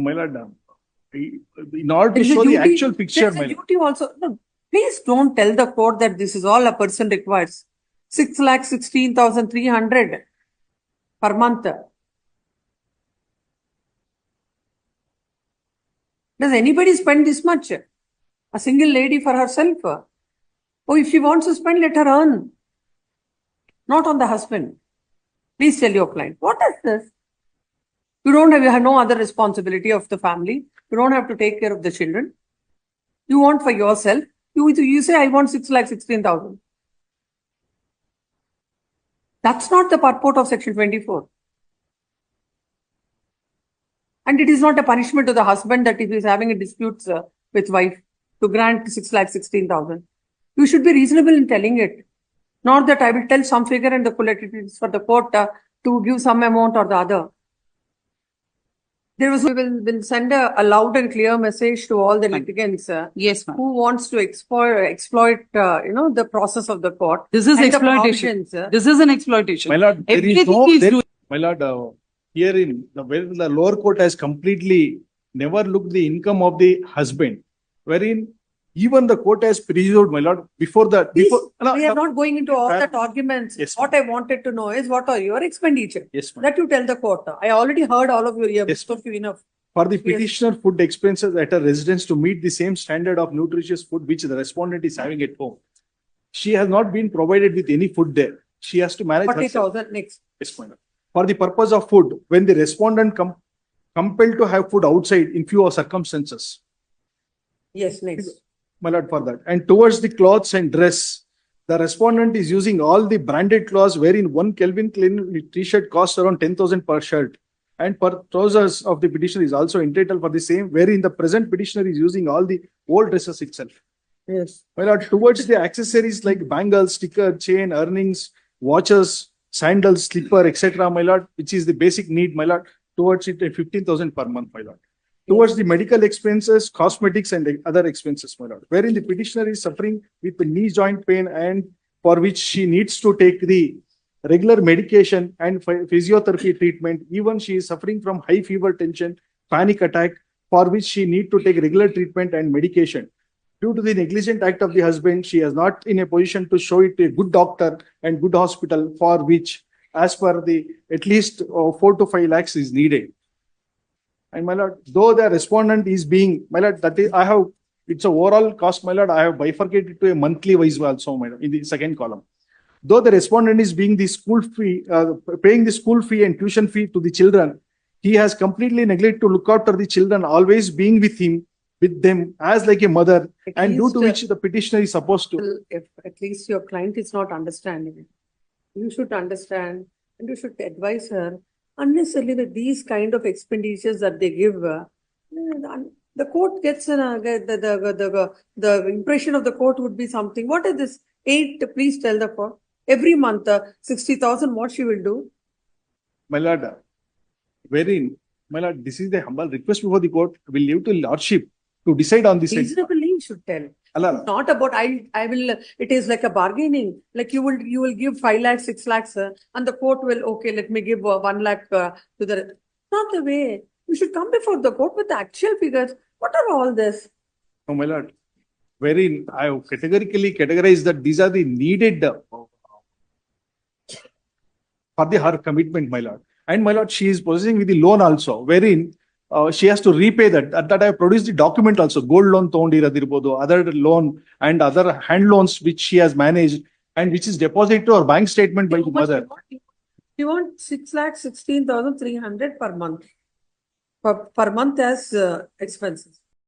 My lord, in order to show the actual picture, my duty also. No, please don't tell the court that this is all a person requires. 6,16,300 per month. Does anybody spend this much? A single lady for herself? Oh, if she wants to spend, let her earn. Not on the husband. Please tell your client. What is this? You have no other responsibility of the family. You don't have to take care of the children. You want for yourself. You say, I want 6,16,000. That's not the purport of Section 24. And it is not a punishment to the husband that if he is having a dispute with wife to grant 6,16,000. You should be reasonable in telling it. Not that I will tell some figure and it is for the court to give some amount or the other. We will send a loud and clear message to all the litigants. Yes, who wants to exploit the process of the court. This is exploitation. This is an exploitation. My lord, my lord, here where the lower court has completely never looked the income of the husband, wherein even the court has presumed, my lord, before that. We are not going into all that arguments. Yes, what I wanted to know is what are your expenditure? Yes, that you tell the court. I already heard all of you here. Yes, of you enough. For the petitioner food expenses at a residence to meet the same standard of nutritious food which the respondent is having at home, she has not been provided with any food there. She has to manage 40,000 next. Yes, my lord. For the purpose of food, when the respondent compelled to have food outside in few circumstances. Yes, next. My lord, for that. And towards the clothes and dress, the respondent is using all the branded clothes wherein one Calvin Klein t-shirt costs around 10,000 per shirt. And per trousers of the petitioner is also entitled for the same, wherein the present petitioner is using all the old dresses itself. Yes. My lord, towards the accessories like bangles, sticker, chain, earrings, watches, sandals, slipper, etc., my lord, which is the basic need, my lord, towards it 15,000 per month, my lord. Towards the medical expenses, cosmetics and other expenses, my lord, wherein the petitioner is suffering with the knee joint pain and for which she needs to take the regular medication and physiotherapy treatment. Even she is suffering from high fever, tension, panic attack, for which she need to take regular treatment and medication. Due to the negligent act of the husband, she is not in a position to show it to a good doctor and good hospital, for which, as per the at least 4 to 5 lakhs is needed. And my lord, though the respondent is being, my lord, that is, it's a overall cost, my lord, I have bifurcated to a monthly wise also, my lord, in the second column. Though the respondent is being the school fee, paying the school fee and tuition fee to the children, he has completely neglected to look after the children, always being with them as like a mother, and due to which the petitioner is supposed to. If at least your client is not understanding it, you should understand and you should advise her. Unnecessarily with these kind of expenditures that they give, the court gets the impression of the court would be something. What is this? 8, please tell the court. Every month, 60,000, what she will do? My lord, wherein, my lord, this is the humble request before the court. Will leave to lordship to decide on this. Reasonably, you should tell. Allah. Not about I will. It is like a bargaining. Like you will give 5 lakhs, 6 lakhs, and the court will let me give 1 lakh to the. Not the way. You should come before the court with the actual figures. What are all this? Oh, my lord, wherein I have categorically categorized that these are the needed for her commitment, my lord. And my lord, she is possessing with the loan also, wherein she has to repay that. At that I have produced the document also, gold loan other loan and other hand loans which she has managed and which is deposited to her bank statement by the mother. You want 6,16,300 per month. Per month as expenses.